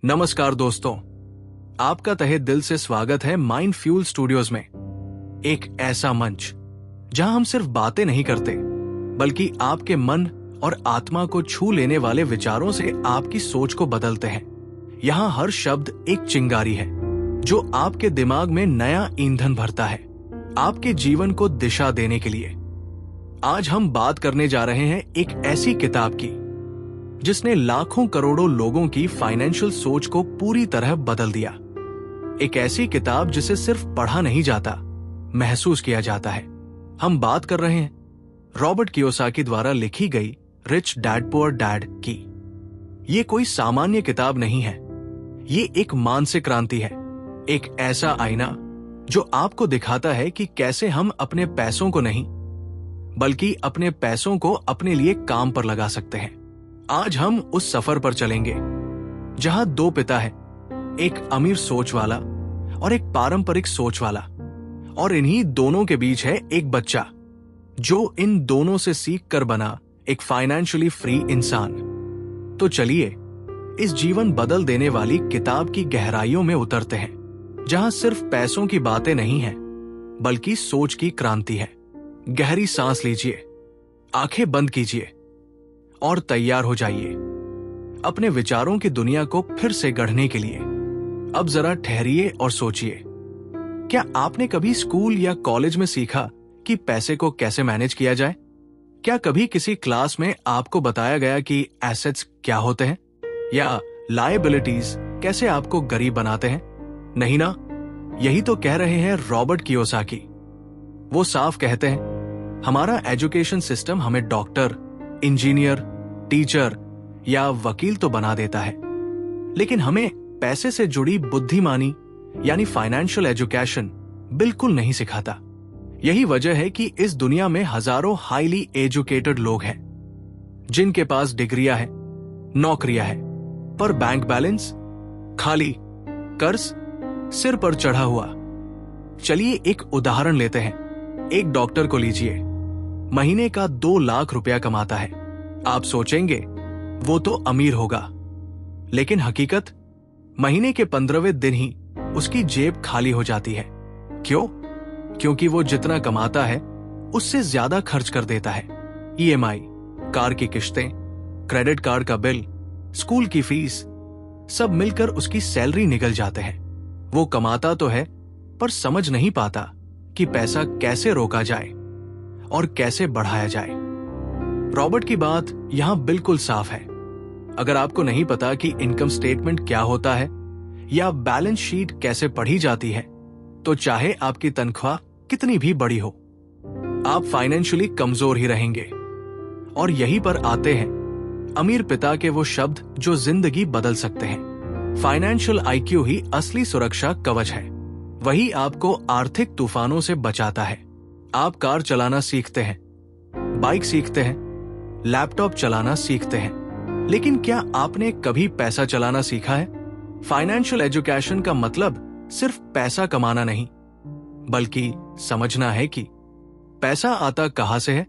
नमस्कार दोस्तों, आपका तहे दिल से स्वागत है माइंड फ्यूल स्टूडियोज में। एक ऐसा मंच जहां हम सिर्फ बातें नहीं करते बल्कि आपके मन और आत्मा को छू लेने वाले विचारों से आपकी सोच को बदलते हैं। यहाँ हर शब्द एक चिंगारी है जो आपके दिमाग में नया ईंधन भरता है, आपके जीवन को दिशा देने के लिए। आज हम बात करने जा रहे हैं एक ऐसी किताब की जिसने लाखों करोड़ों लोगों की फाइनेंशियल सोच को पूरी तरह बदल दिया। एक ऐसी किताब जिसे सिर्फ पढ़ा नहीं जाता, महसूस किया जाता है। हम बात कर रहे हैं रॉबर्ट कियोसाकी द्वारा लिखी गई रिच डैड पुअर डैड की। ये कोई सामान्य किताब नहीं है, ये एक मानसिक क्रांति है, एक ऐसा आईना जो आपको दिखाता है कि कैसे हम अपने पैसों को नहीं बल्कि अपने पैसों को अपने लिए काम पर लगा सकते हैं। आज हम उस सफर पर चलेंगे जहां दो पिता हैं, एक अमीर सोच वाला और एक पारंपरिक सोच वाला, और इन्हीं दोनों के बीच है एक बच्चा जो इन दोनों से सीख कर बना एक फाइनेंशियली फ्री इंसान। तो चलिए इस जीवन बदल देने वाली किताब की गहराइयों में उतरते हैं, जहां सिर्फ पैसों की बातें नहीं हैं बल्कि सोच की क्रांति है। गहरी सांस लीजिए, आंखें बंद कीजिए और तैयार हो जाइए अपने विचारों की दुनिया को फिर से गढ़ने के लिए। अब जरा ठहरिए और सोचिए, क्या आपने कभी स्कूल या कॉलेज में सीखा कि पैसे को कैसे मैनेज किया जाए? क्या कभी किसी क्लास में आपको बताया गया कि एसेट्स क्या होते हैं या लायबिलिटीज कैसे आपको गरीब बनाते हैं? नहीं ना? यही तो कह रहे हैं रॉबर्ट कियोसाकी। वो साफ कहते हैं, हमारा एजुकेशन सिस्टम हमें डॉक्टर, इंजीनियर, टीचर या वकील तो बना देता है, लेकिन हमें पैसे से जुड़ी बुद्धिमानी यानी फाइनेंशियल एजुकेशन बिल्कुल नहीं सिखाता। यही वजह है कि इस दुनिया में हजारों हाईली एजुकेटेड लोग हैं जिनके पास डिग्रियां हैं, नौकरियां हैं, पर बैंक बैलेंस खाली, कर्ज सिर पर चढ़ा हुआ। चलिए एक उदाहरण लेते हैं। एक डॉक्टर को लीजिए, महीने का 2 लाख रुपया कमाता है। आप सोचेंगे वो तो अमीर होगा, लेकिन हकीकत महीने के 15वें दिन ही उसकी जेब खाली हो जाती है। क्यों? क्योंकि वो जितना कमाता है उससे ज्यादा खर्च कर देता है। ईएमआई, कार की किश्तें, क्रेडिट कार्ड का बिल, स्कूल की फीस, सब मिलकर उसकी सैलरी निकल जाते हैं। वो कमाता तो है पर समझ नहीं पाता कि पैसा कैसे रोका जाए और कैसे बढ़ाया जाए। रॉबर्ट की बात यहां बिल्कुल साफ है। अगर आपको नहीं पता कि इनकम स्टेटमेंट क्या होता है या बैलेंस शीट कैसे पढ़ी जाती है, तो चाहे आपकी तनख्वाह कितनी भी बड़ी हो, आप फाइनेंशियली कमजोर ही रहेंगे। और यहीं पर आते हैं अमीर पिता के वो शब्द जो जिंदगी बदल सकते हैं। फाइनेंशियल आईक्यू ही असली सुरक्षा कवच है। वही आपको आर्थिक तूफानों से बचाता है। आप कार चलाना सीखते हैं, बाइक सीखते हैं, लैपटॉप चलाना सीखते हैं, लेकिन क्या आपने कभी पैसा चलाना सीखा है? फाइनेंशियल एजुकेशन का मतलब सिर्फ पैसा कमाना नहीं, बल्कि समझना है कि पैसा आता कहां से है,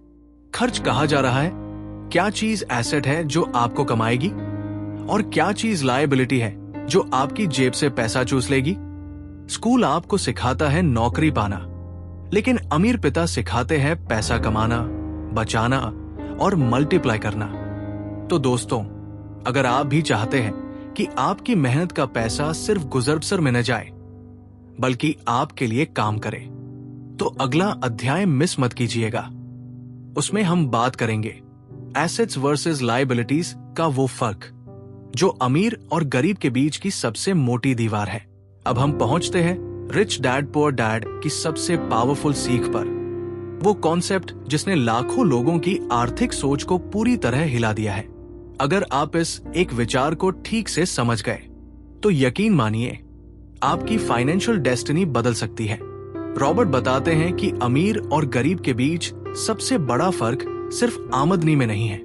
खर्च कहां जा रहा है, क्या चीज एसेट है जो आपको कमाएगी और क्या चीज लायबिलिटी है जो आपकी जेब से पैसा चूस लेगी। स्कूल आपको सिखाता है नौकरी पाना, लेकिन अमीर पिता सिखाते हैं पैसा कमाना, बचाना और मल्टीप्लाई करना। तो दोस्तों, अगर आप भी चाहते हैं कि आपकी मेहनत का पैसा सिर्फ गुजरबसर में न जाए बल्कि आपके लिए काम करे, तो अगला अध्याय मिस मत कीजिएगा। उसमें हम बात करेंगे एसेट्स वर्सेस लायबिलिटीज का वो फर्क जो अमीर और गरीब के बीच की सबसे मोटी दीवार है। अब हम पहुंचते हैं रिच डैड पुअर डैड की सबसे पावरफुल सीख पर, वो कॉन्सेप्ट जिसने लाखों लोगों की आर्थिक सोच को पूरी तरह हिला दिया है। अगर आप इस एक विचार को ठीक से समझ गए तो यकीन मानिए आपकी फाइनेंशियल डेस्टिनी बदल सकती है। रॉबर्ट बताते हैं कि अमीर और गरीब के बीच सबसे बड़ा फर्क सिर्फ आमदनी में नहीं है,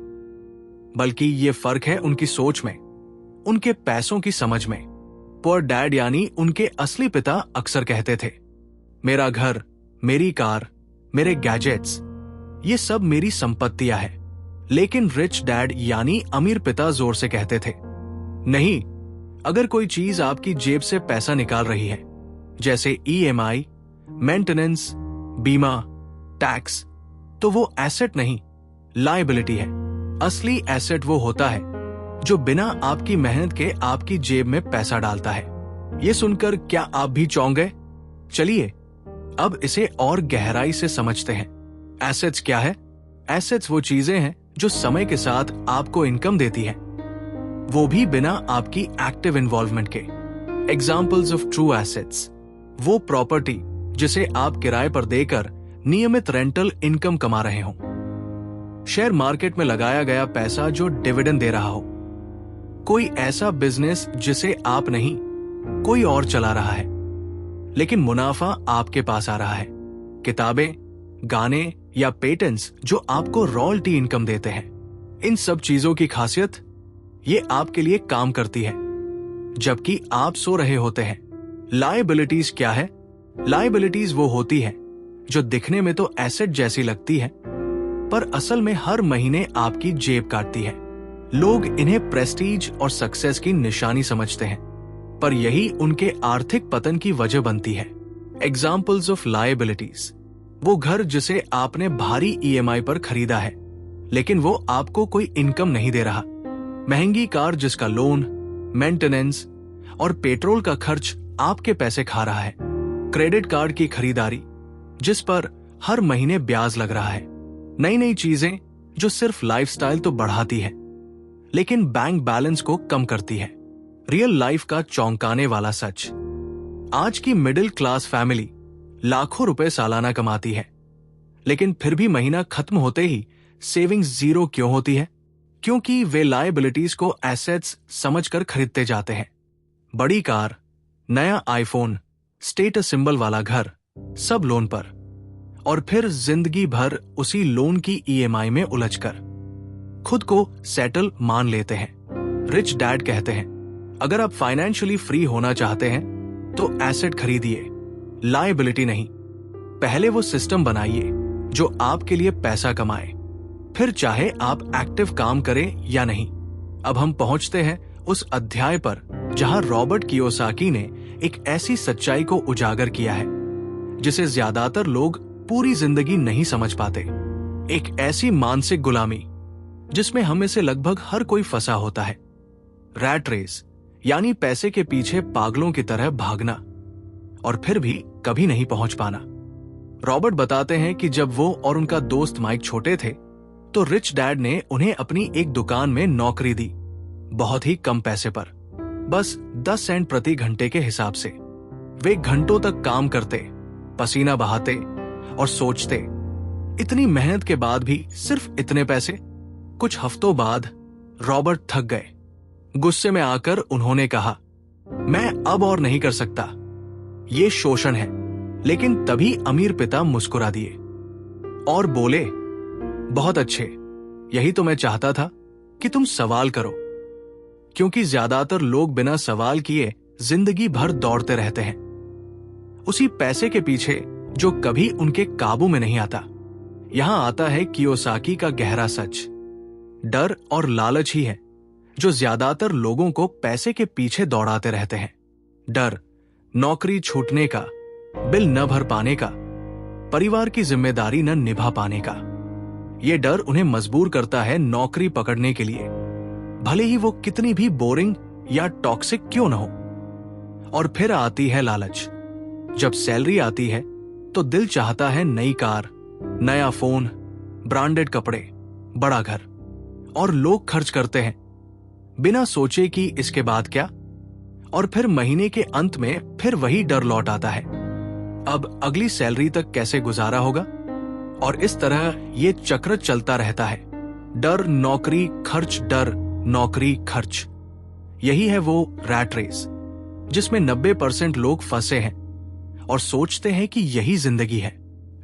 बल्कि ये फर्क है उनकी सोच में, उनके पैसों की समझ में। पुअर डैड यानी उनके असली पिता अक्सर कहते थे, मेरा घर, मेरी कार, मेरे गैजेट्स, ये सब मेरी संपत्तियां हैं। लेकिन रिच डैड यानी अमीर पिता जोर से कहते थे, नहीं, अगर कोई चीज आपकी जेब से पैसा निकाल रही है, जैसे EMI, मेंटेनेंस, बीमा, टैक्स, तो वो एसेट नहीं, लायबिलिटी है। असली एसेट वो होता है जो बिना आपकी मेहनत के आपकी जेब में पैसा डालता है। ये सुनकर क्या आप भी चौंक गए? चलिए अब इसे और गहराई से समझते हैं। एसेट्स क्या है? एसेट्स वो चीजें हैं जो समय के साथ आपको इनकम देती हैं, वो भी बिना आपकी एक्टिव इन्वॉल्वमेंट के। एग्जाम्पल्स ऑफ ट्रू एसेट्स: वो प्रॉपर्टी जिसे आप किराए पर देकर नियमित रेंटल इनकम कमा रहे हो, शेयर मार्केट में लगाया गया पैसा जो डिविडेंड दे रहा हो, कोई ऐसा बिजनेस जिसे आप नहीं कोई और चला रहा है लेकिन मुनाफा आपके पास आ रहा है, किताबें, गाने या पेटेंट्स जो आपको रॉयल्टी इनकम देते हैं। इन सब चीजों की खासियत, ये आपके लिए काम करती है जबकि आप सो रहे होते हैं। लायबिलिटीज क्या है? लायबिलिटीज वो होती है जो दिखने में तो एसेट जैसी लगती है पर असल में हर महीने आपकी जेब काटती है। लोग इन्हें प्रेस्टीज और सक्सेस की निशानी समझते हैं, पर यही उनके आर्थिक पतन की वजह बनती है। एग्जाम्पल्स ऑफ लायबिलिटीज: वो घर जिसे आपने भारी EMI पर खरीदा है लेकिन वो आपको कोई इनकम नहीं दे रहा, महंगी कार जिसका लोन, मेंटेनेंस और पेट्रोल का खर्च आपके पैसे खा रहा है, क्रेडिट कार्ड की खरीदारी जिस पर हर महीने ब्याज लग रहा है, नई नई चीजें जो सिर्फ लाइफस्टाइल तो बढ़ाती है लेकिन बैंक बैलेंस को कम करती है। रियल लाइफ का चौंकाने वाला सच: आज की मिडिल क्लास फैमिली लाखों रुपए सालाना कमाती है लेकिन फिर भी महीना खत्म होते ही सेविंग्स जीरो क्यों होती है? क्योंकि वे लायबिलिटीज को एसेट्स समझकर खरीदते जाते हैं। बड़ी कार, नया आईफोन, स्टेटस सिंबल वाला घर, सब लोन पर, और फिर जिंदगी भर उसी लोन की EMI में उलझकर खुद को सेटल मान लेते हैं। रिच डैड कहते हैं, अगर आप फाइनेंशियली फ्री होना चाहते हैं तो एसेट खरीदिए, लायबिलिटी नहीं। पहले वो सिस्टम बनाइए जो आपके लिए पैसा कमाए, फिर चाहे आप एक्टिव काम करें या नहीं। अब हम पहुंचते हैं उस अध्याय पर जहां रॉबर्ट कियोसाकी ने एक ऐसी सच्चाई को उजागर किया है जिसे ज्यादातर लोग पूरी जिंदगी नहीं समझ पाते। एक ऐसी मानसिक गुलामी जिसमें हम में से लगभग हर कोई फंसा होता है। रैट रेस, यानी पैसे के पीछे पागलों की तरह भागना और फिर भी कभी नहीं पहुंच पाना। रॉबर्ट बताते हैं कि जब वो और उनका दोस्त माइक छोटे थे तो रिच डैड ने उन्हें अपनी एक दुकान में नौकरी दी, बहुत ही कम पैसे पर, बस 10 सेंट प्रति घंटे के हिसाब से। वे घंटों तक काम करते, पसीना बहाते और सोचते, इतनी मेहनत के बाद भी सिर्फ इतने पैसे। कुछ हफ्तों बाद रॉबर्ट थक गए। गुस्से में आकर उन्होंने कहा, मैं अब और नहीं कर सकता, ये शोषण है। लेकिन तभी अमीर पिता मुस्कुरा दिए और बोले, बहुत अच्छे, यही तो मैं चाहता था कि तुम सवाल करो, क्योंकि ज्यादातर लोग बिना सवाल किए जिंदगी भर दौड़ते रहते हैं उसी पैसे के पीछे जो कभी उनके काबू में नहीं आता। यहां आता है कियोसाकी का गहरा सच। डर और लालच ही है जो ज्यादातर लोगों को पैसे के पीछे दौड़ाते रहते हैं। डर, नौकरी छूटने का, बिल न भर पाने का, परिवार की जिम्मेदारी न निभा पाने का। यह डर उन्हें मजबूर करता है नौकरी पकड़ने के लिए, भले ही वो कितनी भी बोरिंग या टॉक्सिक क्यों न हो। और फिर आती है लालच। जब सैलरी आती है तो दिल चाहता है नई कार, नया फोन, ब्रांडेड कपड़े, बड़ा घर, और लोग खर्च करते हैं बिना सोचे कि इसके बाद क्या। और फिर महीने के अंत में फिर वही डर लौट आता है, अब अगली सैलरी तक कैसे गुजारा होगा। और इस तरह ये चक्र चलता रहता है। डर, नौकरी, खर्च, डर, नौकरी, खर्च। यही है वो रैट रेस जिसमें 90% लोग फंसे हैं और सोचते हैं कि यही जिंदगी है।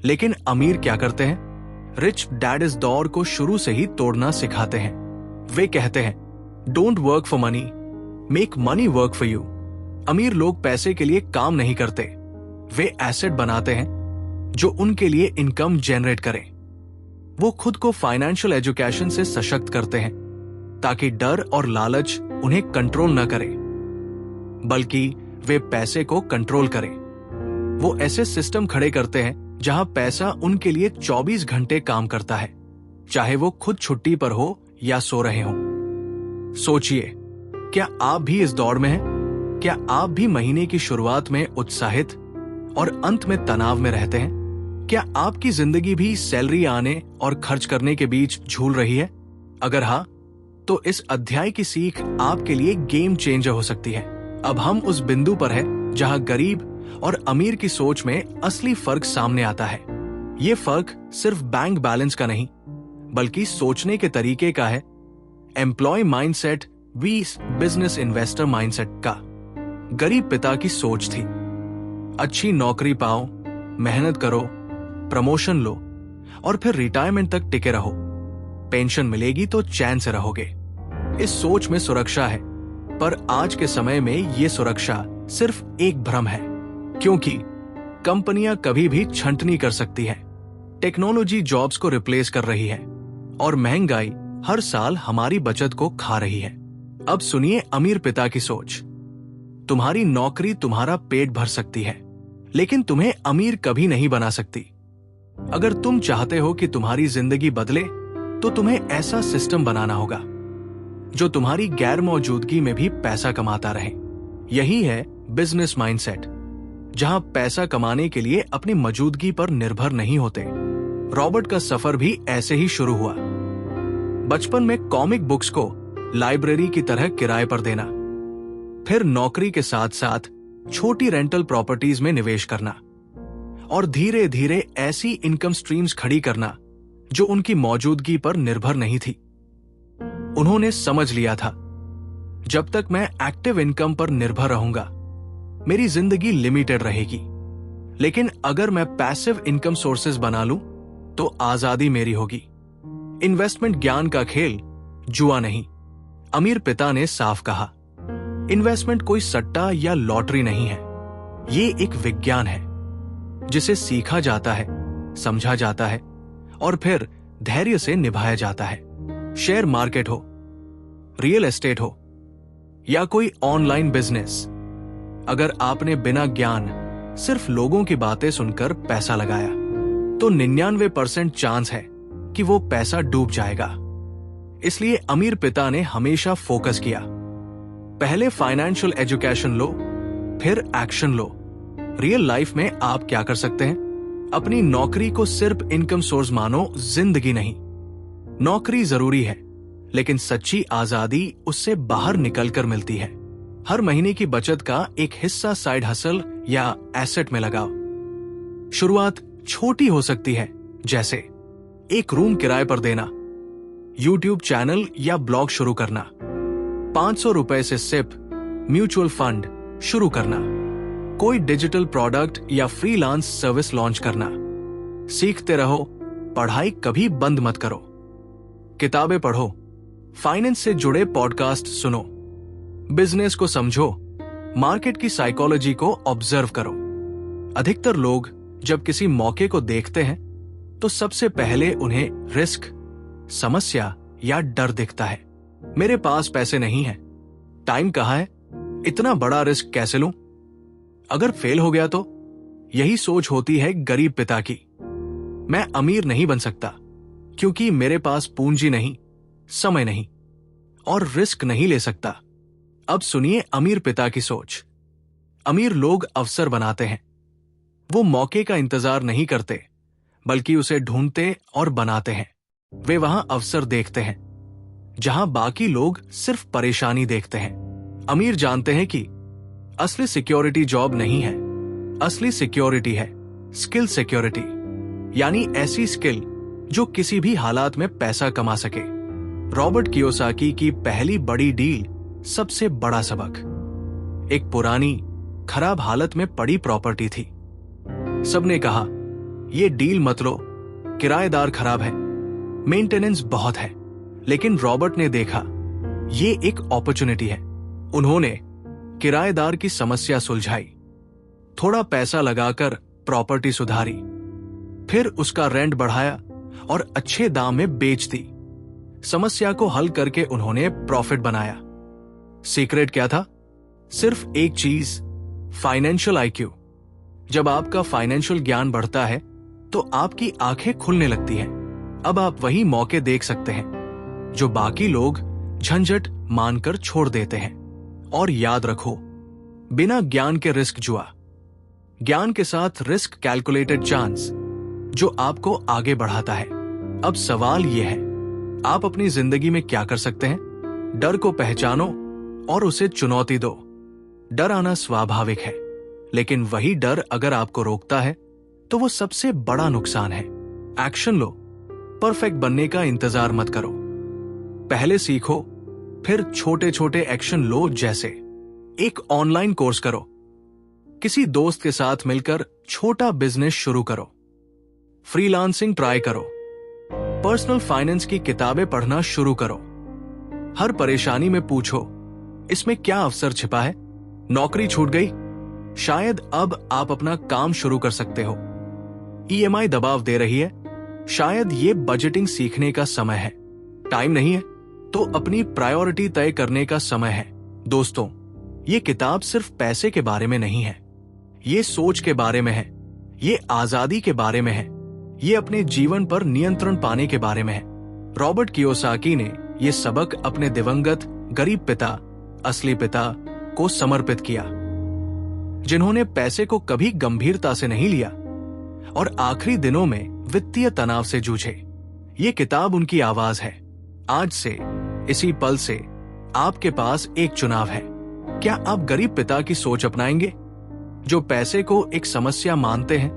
लेकिन अमीर क्या करते हैं? रिच डैड इस दौर को शुरू से ही तोड़ना सिखाते हैं। वे कहते हैं, don't work for money, make money work for you. अमीर लोग पैसे के लिए काम नहीं करते, वे एसेट बनाते हैं जो उनके लिए इनकम जनरेट करें। वो खुद को फाइनेंशियल एजुकेशन से सशक्त करते हैं ताकि डर और लालच उन्हें कंट्रोल न करे। बल्कि वे पैसे को कंट्रोल करें। वो ऐसे सिस्टम खड़े करते हैं जहां पैसा उनके लिए 24 घंटे काम करता है, चाहे वो खुद छुट्टी पर हो या सो रहे हो। सोचिए, क्या आप भी इस दौड़ में हैं? क्या आप भी महीने की शुरुआत में उत्साहित और अंत में तनाव में रहते हैं? क्या आपकी जिंदगी भी सैलरी आने और खर्च करने के बीच झूल रही है? अगर हाँ, तो इस अध्याय की सीख आपके लिए गेम चेंजर हो सकती है। अब हम उस बिंदु पर हैं जहां गरीब और अमीर की सोच में असली फर्क सामने आता है। ये फर्क सिर्फ बैंक बैलेंस का नहीं, बल्कि सोचने के तरीके का है। एम्प्लॉय माइंडसेट वीस बिजनेस इन्वेस्टर माइंडसेट का। गरीब पिता की सोच थी, अच्छी नौकरी पाओ, मेहनत करो, प्रमोशन लो और फिर रिटायरमेंट तक टिके रहो। पेंशन मिलेगी तो चैन से रहोगे। इस सोच में सुरक्षा है, पर आज के समय में यह सुरक्षा सिर्फ एक भ्रम है, क्योंकि कंपनियां कभी भी छंटनी कर सकती हैं। टेक्नोलॉजी जॉब्स को रिप्लेस कर रही है और महंगाई हर साल हमारी बचत को खा रही है। अब सुनिए अमीर पिता की सोच। तुम्हारी नौकरी तुम्हारा पेट भर सकती है, लेकिन तुम्हें अमीर कभी नहीं बना सकती। अगर तुम चाहते हो कि तुम्हारी जिंदगी बदले, तो तुम्हें ऐसा सिस्टम बनाना होगा जो तुम्हारी गैर मौजूदगी में भी पैसा कमाता रहे। यही है बिजनेस माइंडसेट, जहां पैसा कमाने के लिए अपनी मौजूदगी पर निर्भर नहीं होते। रॉबर्ट का सफर भी ऐसे ही शुरू हुआ। बचपन में कॉमिक बुक्स को लाइब्रेरी की तरह किराए पर देना, फिर नौकरी के साथ साथ छोटी रेंटल प्रॉपर्टीज में निवेश करना और धीरे धीरे ऐसी इनकम स्ट्रीम्स खड़ी करना जो उनकी मौजूदगी पर निर्भर नहीं थी। उन्होंने समझ लिया था, जब तक मैं एक्टिव इनकम पर निर्भर रहूंगा, मेरी जिंदगी लिमिटेड रहेगी। लेकिन अगर मैं पैसिव इनकम सोर्सेज बना लूं, तो आजादी मेरी होगी। इन्वेस्टमेंट ज्ञान का खेल, जुआ नहीं। अमीर पिता ने साफ कहा, इन्वेस्टमेंट कोई सट्टा या लॉटरी नहीं है। ये एक विज्ञान है जिसे सीखा जाता है, समझा जाता है और फिर धैर्य से निभाया जाता है। शेयर मार्केट हो, रियल एस्टेट हो या कोई ऑनलाइन बिजनेस, अगर आपने बिना ज्ञान सिर्फ लोगों की बातें सुनकर पैसा लगाया, तो 99% चांस है कि वो पैसा डूब जाएगा। इसलिए अमीर पिता ने हमेशा फोकस किया, पहले फाइनेंशियल एजुकेशन लो, फिर एक्शन लो। रियल लाइफ में आप क्या कर सकते हैं? अपनी नौकरी को सिर्फ इनकम सोर्स मानो, जिंदगी नहीं। नौकरी जरूरी है, लेकिन सच्ची आजादी उससे बाहर निकलकर मिलती है। हर महीने की बचत का एक हिस्सा साइड हसल या एसेट में लगाओ। शुरुआत छोटी हो सकती है, जैसे एक रूम किराए पर देना, यूट्यूब चैनल या ब्लॉग शुरू करना, 500 रुपए से सिप म्यूचुअल फंड शुरू करना, कोई डिजिटल प्रोडक्ट या फ्रीलांस सर्विस लॉन्च करना। सीखते रहो, पढ़ाई कभी बंद मत करो। किताबें पढ़ो, फाइनेंस से जुड़े पॉडकास्ट सुनो, बिजनेस को समझो, मार्केट की साइकोलॉजी को ऑब्जर्व करो। अधिकतर लोग जब किसी मौके को देखते हैं, तो सबसे पहले उन्हें रिस्क, समस्या या डर दिखता है। मेरे पास पैसे नहीं है, टाइम कहाँ है, इतना बड़ा रिस्क कैसे लूं? अगर फेल हो गया तो? यही सोच होती है गरीब पिता की। मैं अमीर नहीं बन सकता क्योंकि मेरे पास पूंजी नहीं, समय नहीं और रिस्क नहीं ले सकता। अब सुनिए अमीर पिता की सोच। अमीर लोग अवसर बनाते हैं। वो मौके का इंतजार नहीं करते, बल्कि उसे ढूंढते और बनाते हैं। वे वहां अवसर देखते हैं जहां बाकी लोग सिर्फ परेशानी देखते हैं। अमीर जानते हैं कि असली सिक्योरिटी जॉब नहीं है, असली सिक्योरिटी है स्किल सिक्योरिटी, यानी ऐसी स्किल जो किसी भी हालात में पैसा कमा सके। रॉबर्ट कियोसाकी की पहली बड़ी डील सबसे बड़ा सबक एक पुरानी खराब हालत में पड़ी प्रॉपर्टी थी। सबने कहा, यह डील मत लो, किराएदार खराब है, मेंटेनेंस बहुत है। लेकिन रॉबर्ट ने देखा, यह एक अपॉर्चुनिटी है। उन्होंने किराएदार की समस्या सुलझाई, थोड़ा पैसा लगाकर प्रॉपर्टी सुधारी, फिर उसका रेंट बढ़ाया और अच्छे दाम में बेच दी। समस्या को हल करके उन्होंने प्रॉफिट बनाया। सीक्रेट क्या था? सिर्फ एक चीज, फाइनेंशियल IQ। जब आपका फाइनेंशियल ज्ञान बढ़ता है तो आपकी आंखें खुलने लगती हैं। अब आप वही मौके देख सकते हैं जो बाकी लोग झंझट मानकर छोड़ देते हैं। और याद रखो, बिना ज्ञान के रिस्क जुआ, ज्ञान के साथ रिस्क कैलकुलेटेड चांस, जो आपको आगे बढ़ाता है। अब सवाल यह है, आप अपनी जिंदगी में क्या कर सकते हैं? डर को पहचानो और उसे चुनौती दो। डर आना स्वाभाविक है, लेकिन वही डर अगर आपको रोकता है तो वो सबसे बड़ा नुकसान है। एक्शन लो, परफेक्ट बनने का इंतजार मत करो। पहले सीखो, फिर छोटे छोटे एक्शन लो, जैसे एक ऑनलाइन कोर्स करो, किसी दोस्त के साथ मिलकर छोटा बिजनेस शुरू करो, फ्रीलांसिंग ट्राई करो, पर्सनल फाइनेंस की किताबें पढ़ना शुरू करो। हर परेशानी में पूछो, इसमें क्या अवसर छिपा है? नौकरी छूट गई, शायद अब आप अपना काम शुरू कर सकते हो। EMI दबाव दे रही है, शायद ये बजटिंग सीखने का समय है। टाइम नहीं है तो अपनी प्रायोरिटी तय करने का समय है। दोस्तों, ये किताब सिर्फ पैसे के बारे में नहीं है, ये सोच के बारे में है, ये आजादी के बारे में है, ये अपने जीवन पर नियंत्रण पाने के बारे में है। रॉबर्ट कियोसाकी ने ये सबक अपने दिवंगत गरीब पिता, असली पिता को समर्पित किया, जिन्होंने पैसे को कभी गंभीरता से नहीं लिया और आखिरी दिनों में वित्तीय तनाव से जूझे। ये किताब उनकी आवाज है। आज से, इसी पल से आपके पास एक चुनाव है। क्या आप गरीब पिता की सोच अपनाएंगे, जो पैसे को एक समस्या मानते हैं,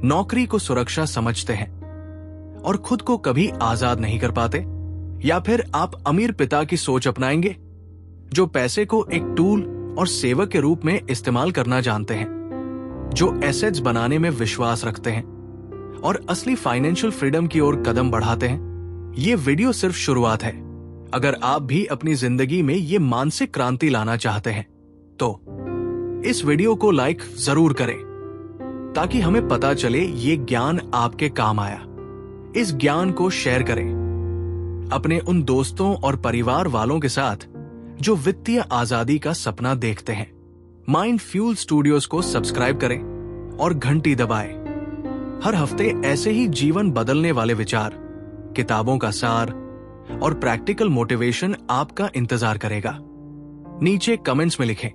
नौकरी को सुरक्षा समझते हैं और खुद को कभी आजाद नहीं कर पाते? या फिर आप अमीर पिता की सोच अपनाएंगे, जो पैसे को एक टूल और सेवक के रूप में इस्तेमाल करना जानते हैं, जो एसेट्स बनाने में विश्वास रखते हैं और असली फाइनेंशियल फ्रीडम की ओर कदम बढ़ाते हैं? ये वीडियो सिर्फ शुरुआत है। अगर आप भी अपनी जिंदगी में ये मानसिक क्रांति लाना चाहते हैं तो इस वीडियो को लाइक जरूर करें, ताकि हमें पता चले ये ज्ञान आपके काम आया। इस ज्ञान को शेयर करें अपने उन दोस्तों और परिवार वालों के साथ जो वित्तीय आजादी का सपना देखते हैं। माइंड फ्यूल स्टूडियोज को सब्सक्राइब करें और घंटी दबाएं। हर हफ्ते ऐसे ही जीवन बदलने वाले विचार, किताबों का सार और प्रैक्टिकल मोटिवेशन आपका इंतजार करेगा। नीचे कमेंट्स में लिखें,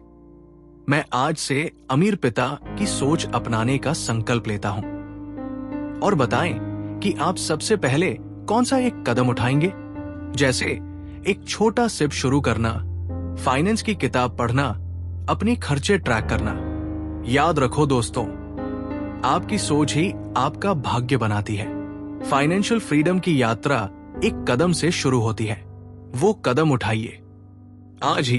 मैं आज से अमीर पिता की सोच अपनाने का संकल्प लेता हूं, और बताएं कि आप सबसे पहले कौन सा एक कदम उठाएंगे, जैसे एक छोटा सिप शुरू करना, फाइनेंस की किताब पढ़ना, अपनी खर्चे ट्रैक करना। याद रखो दोस्तों, आपकी सोच ही आपका भाग्य बनाती है। फाइनेंशियल फ्रीडम की यात्रा एक कदम से शुरू होती है। वो कदम उठाइए आज ही।